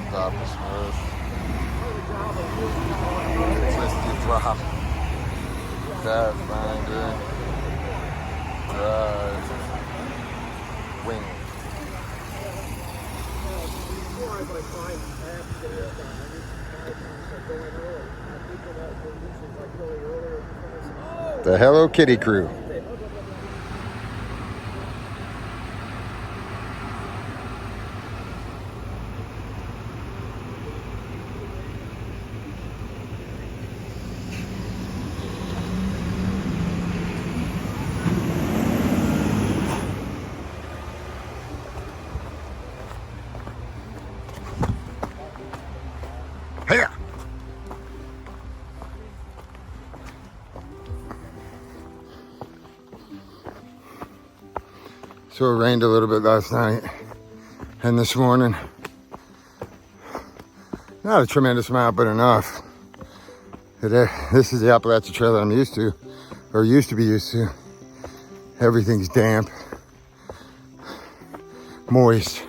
Drop is smooth. Twisty drop. Pathfinder. Drive. Wingit. The Hello Kitty crew. Here. So it rained a little bit last night and this morning. Not a tremendous amount, but enough. This is the Appalachian Trail that I'm used to, or used to be used to. Everything's damp, moist.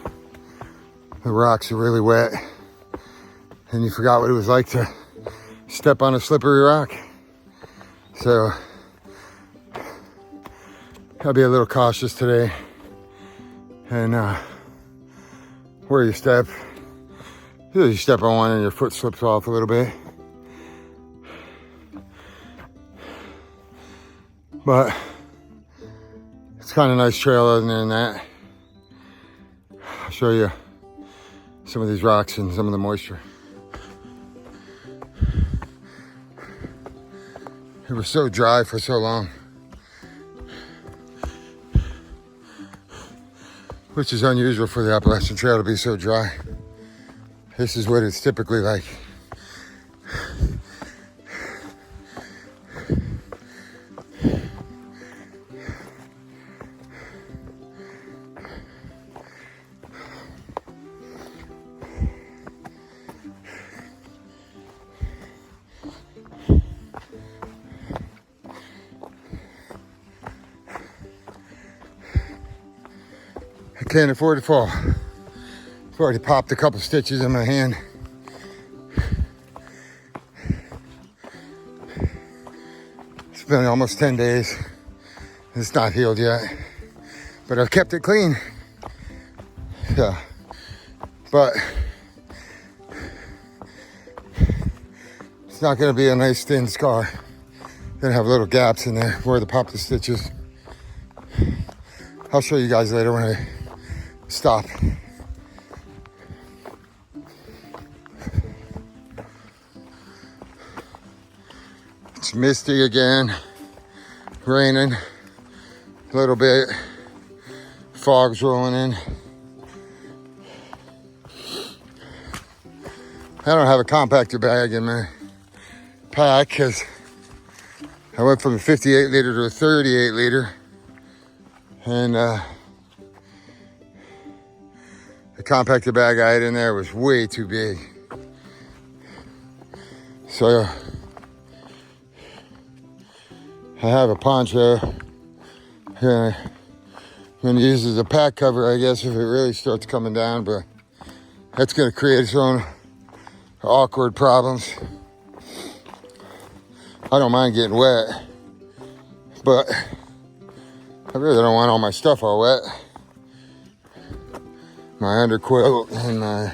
The rocks are really wet. And you forgot what it was like to step on a slippery rock. So, gotta be a little cautious today. And where you step, usually you step on one and your foot slips off a little bit. But it's kind of a nice trail other than that. I'll show you some of these rocks and some of the moisture. It was so dry for so long, which is unusual for the Appalachian Trail to be so dry. This is what it's typically like. I can't afford to fall. I've already popped a couple stitches in my hand. It's been almost 10 days. It's not healed yet, but I've kept it clean. Yeah, but it's not gonna be a nice thin scar. Gonna have little gaps in there where the popped the stitches. I'll show you guys later when I stop. It's misty again, raining a little bit, fog's rolling in. I don't have a compactor bag in my pack because I went from a 58 liter to a 38 liter. And the compactor bag I had in there was way too big. So I have a poncho. I'm gonna use it as a pack cover, I guess, if it really starts coming down, but that's gonna create its own awkward problems. I don't mind getting wet, but I really don't want all my stuff all wet. My underquilt and my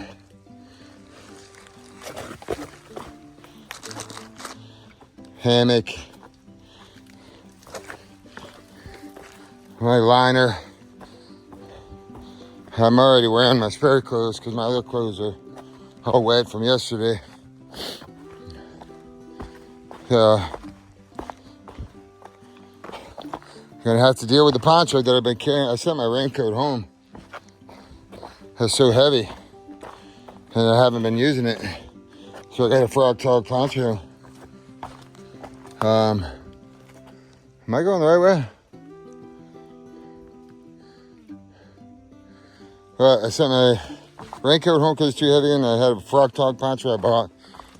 hammock, my liner. I'm already wearing my spare clothes because my other clothes are all wet from yesterday. Gonna have to deal with the poncho that I've been carrying. I sent my raincoat home. It's so heavy, and I haven't been using it. So I got a frog tog poncho. Am I going the right way? Well, I sent my raincoat home because it's too heavy, and I had a frog tog poncho I bought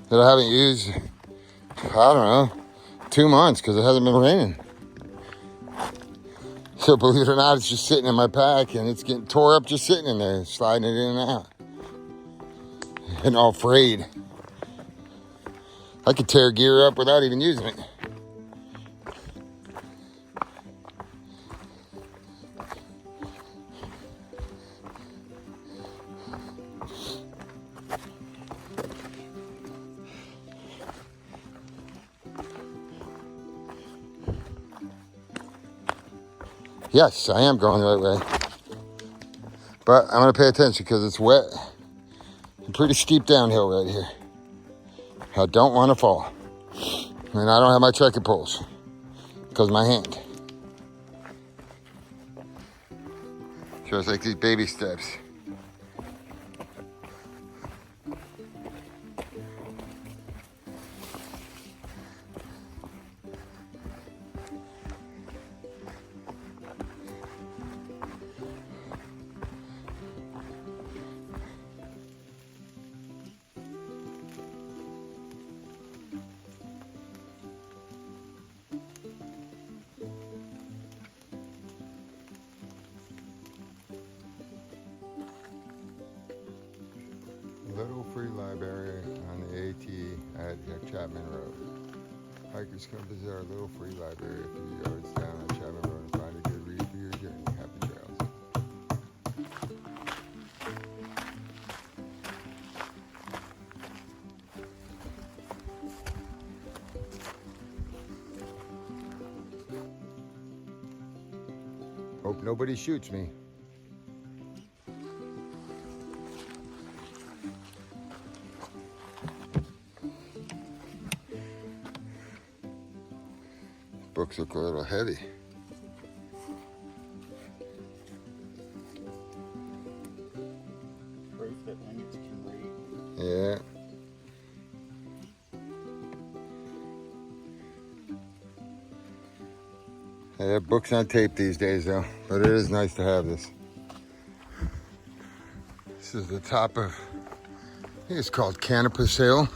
that I haven't used, I don't know, 2 months because it hasn't been raining. So believe it or not, it's just sitting in my pack, and it's getting tore up just sitting in there, sliding it in and out. And all frayed. I could tear gear up without even using it. Yes, I am going the right way. But I'm gonna pay attention because it's wet. And pretty steep downhill right here. I don't want to fall. And I don't have my trekking poles because of my hand. So it's like these baby steps. Little free library on the AT at Chapman Road. Hikers come visit our little free library a few yards down on Chapman Road and find a good read for your journey. Happy trails. Hope nobody shoots me. Books look a little heavy. Proof that Wingits can read. Yeah. They have books on tape these days though, but it is nice to have this. This is the top of, I think it's called Canopus Hill.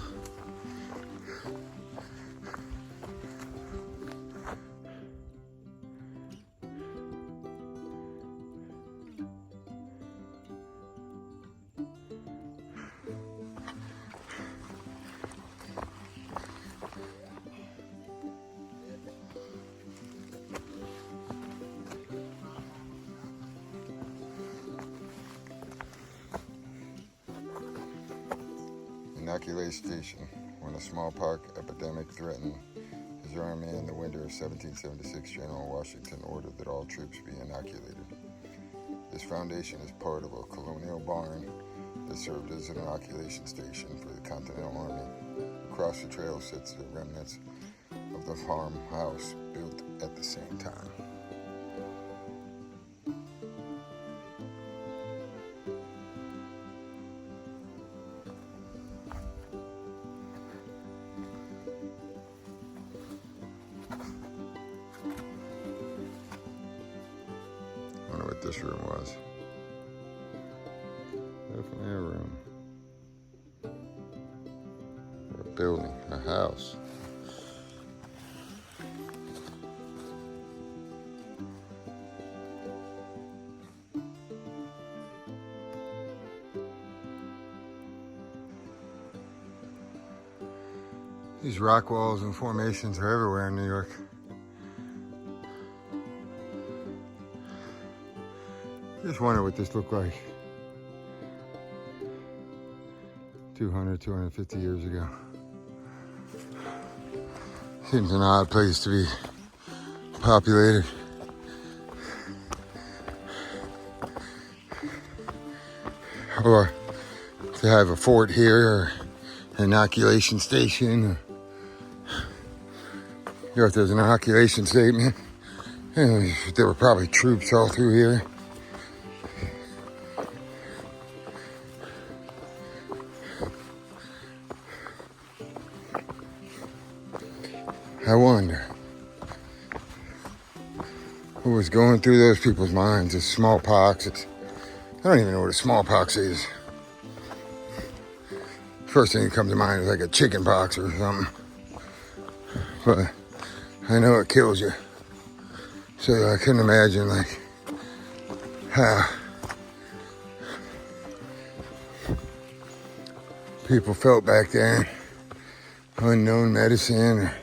Inoculation station. When a smallpox epidemic threatened his army in the winter of 1776, General Washington ordered that all troops be inoculated. This foundation is part of a colonial barn that served as an inoculation station for the Continental Army. Across the trail sits the remnants of the farmhouse built at the same time. I wonder what this room was. Definitely a room. Or a building, a house. These rock walls and formations are everywhere in New York. Just wonder what this looked like 200, 250 years ago. Seems an odd place to be populated. Or to have a fort here, or an inoculation station. Or if there's an inoculation statement, there were probably troops all through here. I wonder what was going through those people's minds. It's smallpox. I don't even know what a smallpox is. First thing that comes to mind is like a chicken pox or something. But I know it kills you. So I couldn't imagine like how people felt back then. Unknown medicine, or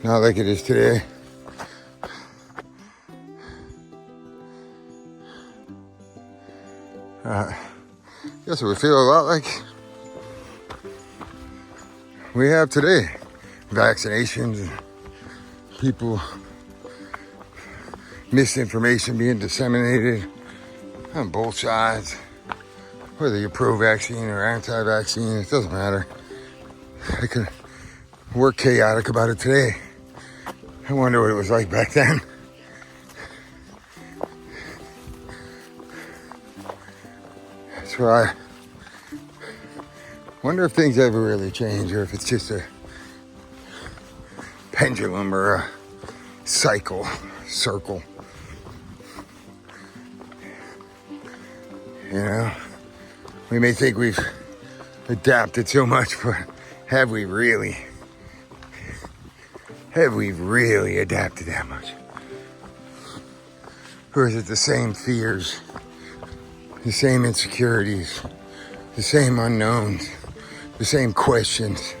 not like it is today. Guess it would feel a lot like we have today. Vaccinations and people, misinformation being disseminated on both sides. Whether you're pro-vaccine or anti-vaccine, it doesn't matter. We're chaotic about it today. I wonder what it was like back then. That's why I wonder if things ever really change, or if it's just a pendulum or a circle. You know, we may think we've adapted so much, but have we really? Have we really adapted that much? Or is it the same fears, the same insecurities, the same unknowns, the same questions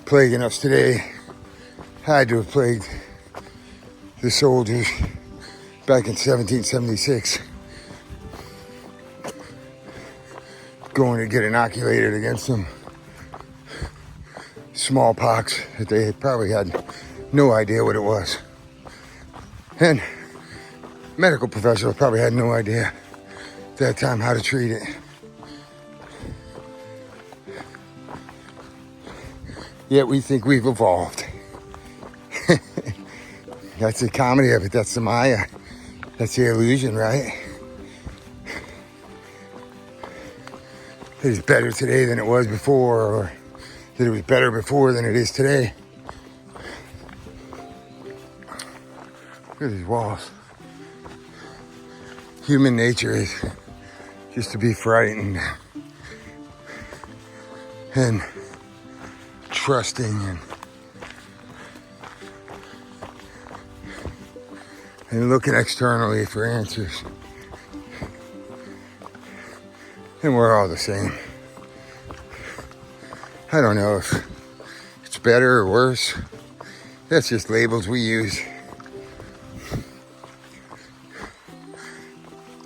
plaguing us today? Had to have plagued the soldiers back in 1776, going to get inoculated against some smallpox that they probably had no idea what it was. And medical professionals probably had no idea at that time how to treat it. Yet we think we've evolved. That's the comedy of it. That's the Maya. That's the illusion, right? That it's better today than it was before, or that it was better before than it is today. Look at these walls. Human nature is just to be frightened and trusting and looking externally for answers. And we're all the same. I don't know if it's better or worse. That's just labels we use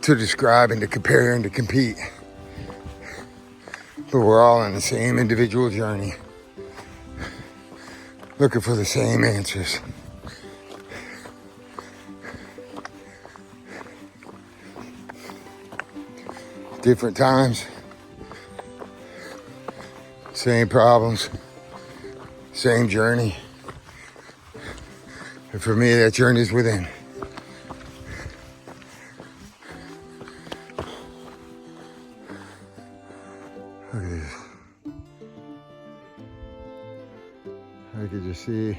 to describe and to compare and to compete. But we're all on the same individual journey, looking for the same answers. Different times, same problems, same journey. And for me, that journey is within. Look at this. I could just see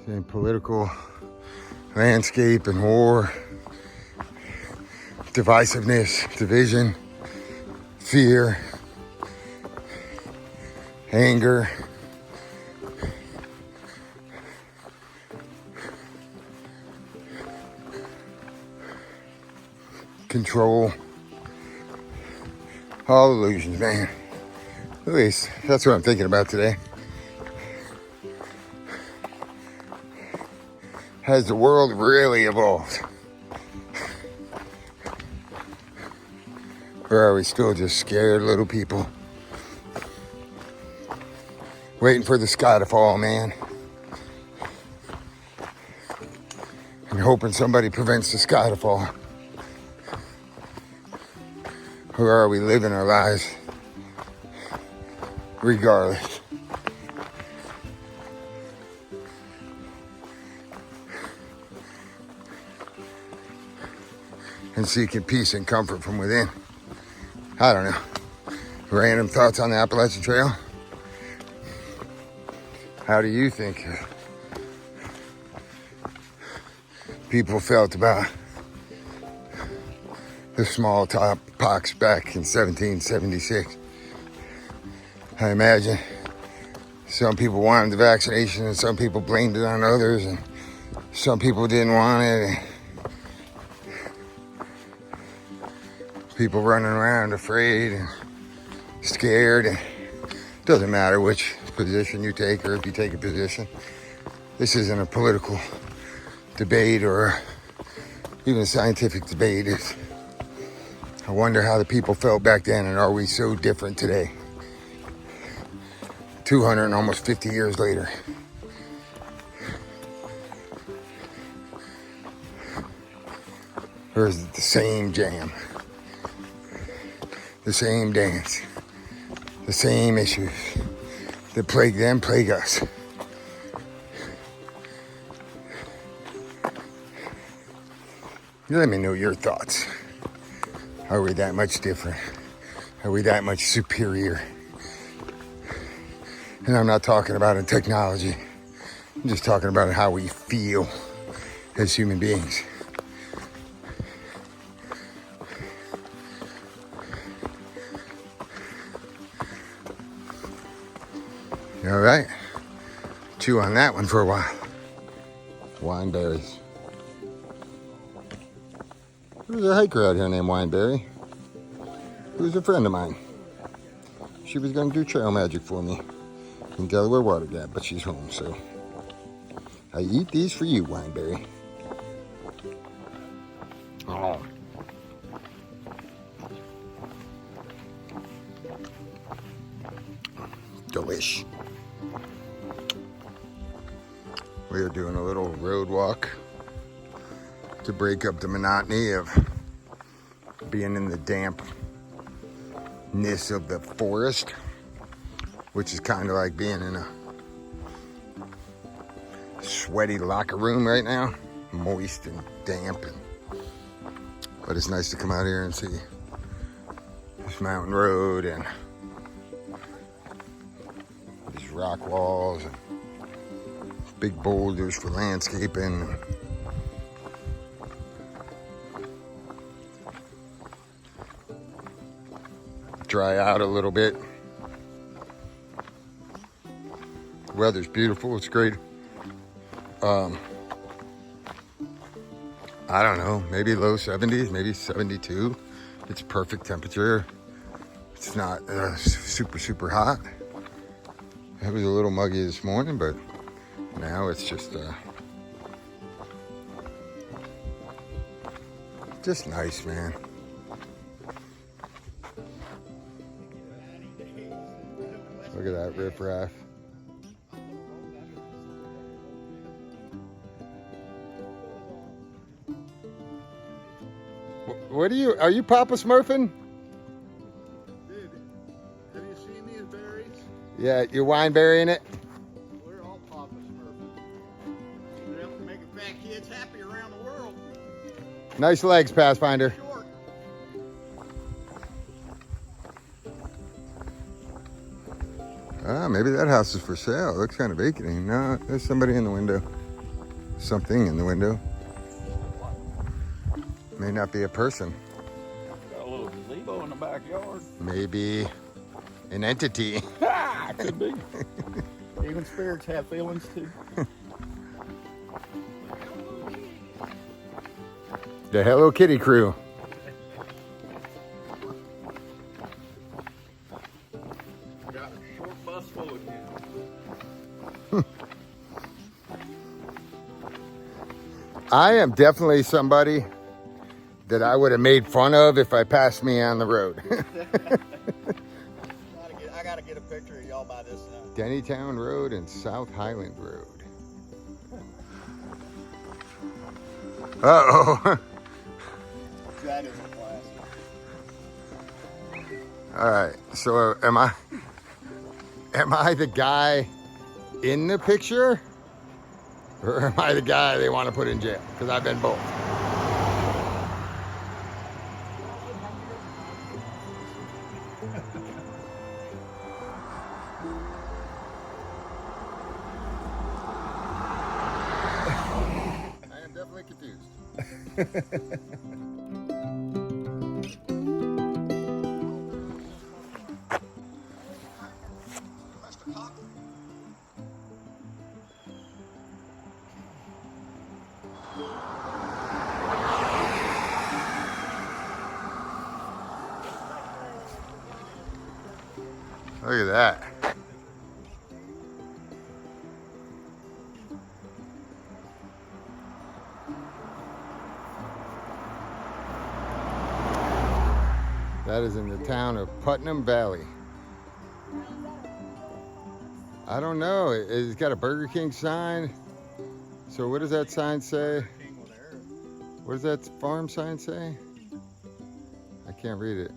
same political landscape and war, divisiveness, division, fear, anger, control, all illusions, man. At least that's what I'm thinking about today. Has the world really evolved? Or are we still just scared little people Waiting for the sky to fall, man. And hoping somebody prevents the sky to fall. Or are we living our lives regardless? And seeking peace and comfort from within. I don't know. Random thoughts on the Appalachian Trail. How do you think people felt about the small pox back in 1776? I imagine some people wanted the vaccination and some people blamed it on others and some people didn't want it. And people running around afraid and scared, and it doesn't matter which position you take or if you take a position. This isn't a political debate or even a scientific debate. I wonder how the people felt back then, and are we so different today? 200 and almost 50 years later. Or is it the same jam? The same dance, the same issues that plague them, plague us. Let me know your thoughts. Are we that much different? Are we that much superior? And I'm not talking about in technology. I'm just talking about how we feel as human beings. All right, chew on that one for a while. Wineberries. There's a hiker out here named Wineberry, who's a friend of mine. She was going to do trail magic for me in Delaware Water Gap, but she's home, so I eat these for you, Wineberry. Oh. Delish. We are doing a little road walk to break up the monotony of being in the dampness of the forest, which is kind of like being in a sweaty locker room right now, moist and damp. But it's nice to come out here and see this mountain road and these rock walls and big boulders for landscaping. Dry out a little bit. Weather's beautiful, it's great. I don't know, maybe low 70s, maybe 72. It's perfect temperature. It's not super hot. It was a little muggy this morning, but now it's just nice, man. Look at that riffraff. What are you Papa Smurfing? Dude, have you seen these berries? Yeah, you're wineberrying it? We're all Papa Smurfing. We're able to make fat kids happy around the world. Nice legs, Pathfinder. Short. Ah, maybe that house is for sale. It looks kind of vacant. No, there's somebody in the window. Something in the window. May not be a person. Got a little gazebo in the backyard. Maybe an entity. Could be. Even spirits have feelings too. The Hello Kitty crew. Got a short bus full of kids. I am definitely somebody that I would have made fun of if I passed me on the road. I gotta get a picture of y'all while by this time. Dennytown Road and South Highland Road. Uh-oh. That is a classic. All right, so am I the guy in the picture? Or am I the guy they want to put in jail? Because I've been both. I am definitely confused. Look at that. That is in the town of Putnam Valley. I don't know. It's got a Burger King sign. So what does that sign say? What does that farm sign say? I can't read it.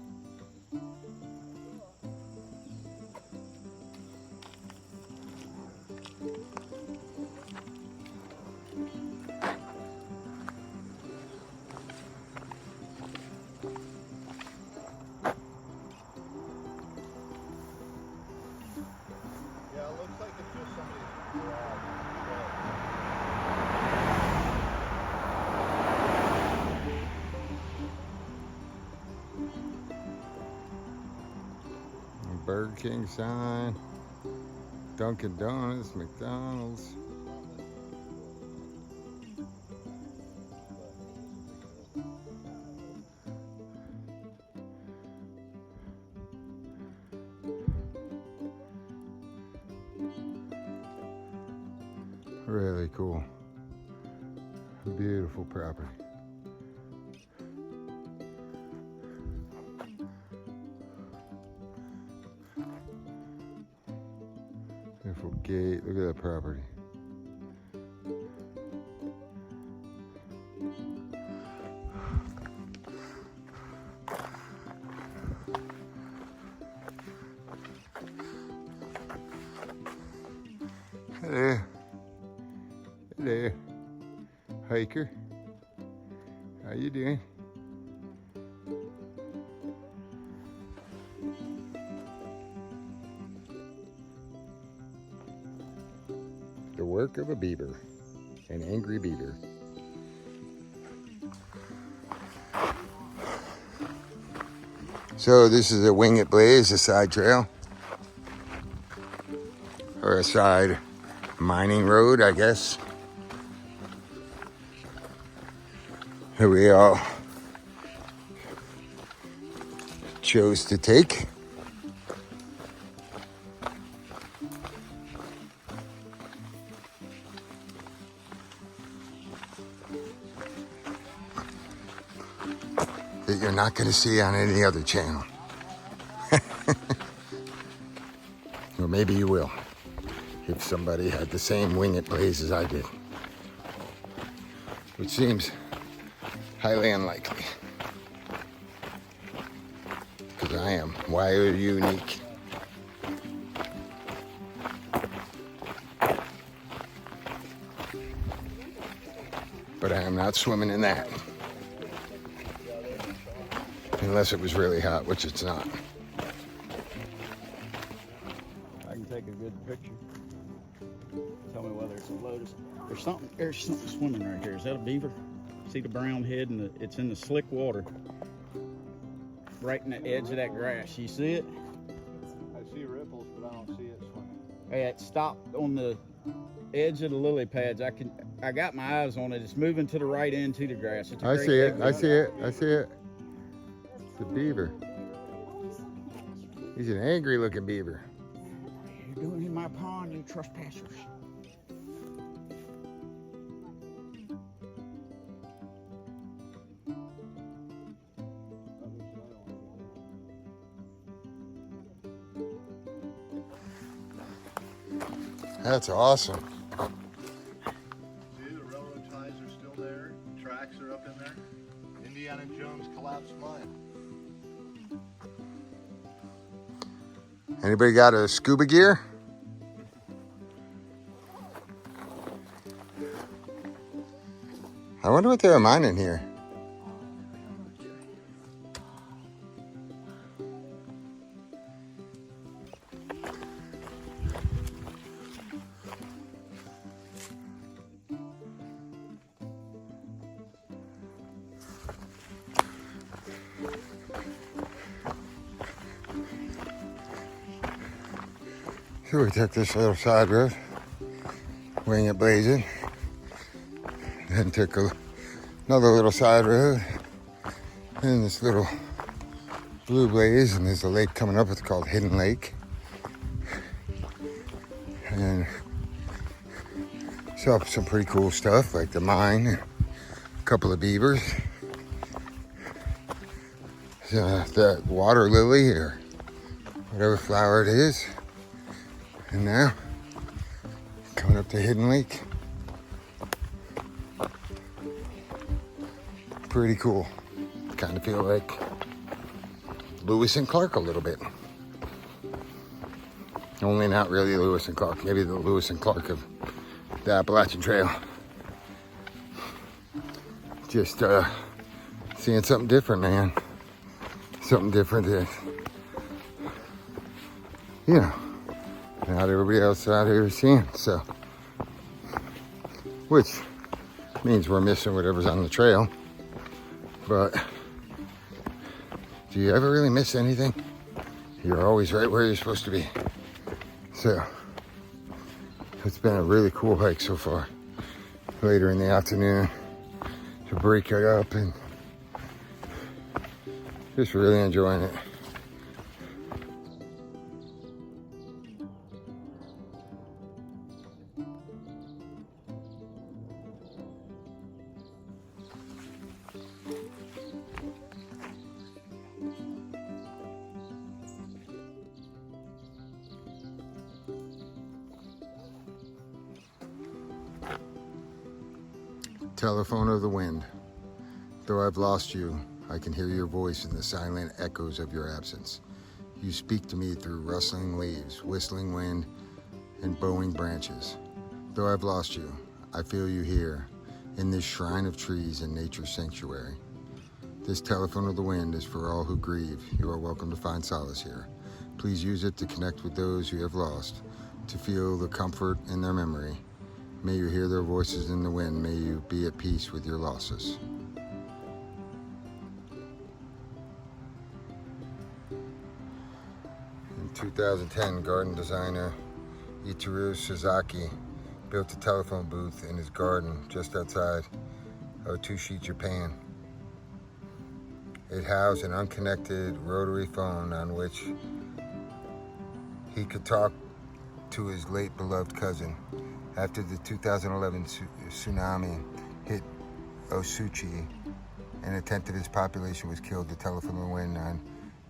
Yeah, it looks like it's just somebody's garage. Burger King sign. Dunkin' Donuts, McDonald's. Really cool. Beautiful property. Beautiful gate. Look at that property. Hello. Hello. Hiker. How you doing? The work of a beaver, an angry beaver. So this is a Wingit Blaze, a side trail, or a side mining road, I guess. Here we all chose to take. That you're not going to see on any other channel. Or maybe you will, if somebody had the same Wingit Blaze as I did. Which seems highly unlikely. Because I am wired unique. But I am not swimming in that. Unless it was really hot, which it's not. I can take a good picture. Tell me whether it's a lotus. There's something swimming right here. Is that a beaver? See the brown head and it's in the slick water. Right in the edge of that grass. You see it? I see ripples, but I don't see it swimming. It stopped on the edge of the lily pads. I got my eyes on it. It's moving to the right end to the grass. It's a I great see it. big I one. see it. I see it. It's a beaver. He's an angry looking beaver. You're doing in my pond, you trespassers. That's awesome. See, the railroad ties are still there. Tracks are up in there. Indiana Jones collapsed mine. Anybody got a scuba gear? I wonder what they're mining here. So we took this little side road, Wingit blazing, then took another little side road, and this little blue blaze, and there's a lake coming up. It's called Hidden Lake, and saw some pretty cool stuff like the mine, and a couple of beavers, the water lily or whatever flower it is. And now, coming up to Hidden Lake. Pretty cool. Kind of feel like Lewis and Clark a little bit. Only not really Lewis and Clark. Maybe the Lewis and Clark of the Appalachian Trail. Just seeing something different, man. Something different that, you know, not everybody else out here is seeing, so, which means we're missing whatever's on the trail. But do you ever really miss anything? You're always right where you're supposed to be. So it's been a really cool hike so far. Later in the afternoon to break it up and just really enjoying it. Telephone of the wind. Though I've lost you, I can hear your voice in the silent echoes of your absence. You speak to me through rustling leaves, whistling wind, and bowing branches. Though I've lost you, I feel you here, in this shrine of trees and nature's sanctuary. This telephone of the wind is for all who grieve. You are welcome to find solace here. Please use it to connect with those you have lost, to feel the comfort in their memory. May you hear their voices in the wind. May you be at peace with your losses. In 2010, garden designer Itoru Suzaki built a telephone booth in his garden just outside Otushi, Japan. It housed an unconnected rotary phone on which he could talk to his late beloved cousin. After the 2011 tsunami hit Osuchi and a tenth of its population was killed, the telephone of the wind on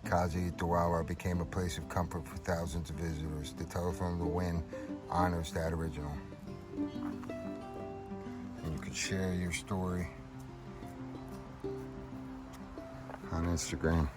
Kazi Dawawa became a place of comfort for thousands of visitors. The telephone of the wind honors that original. And you can share your story on Instagram.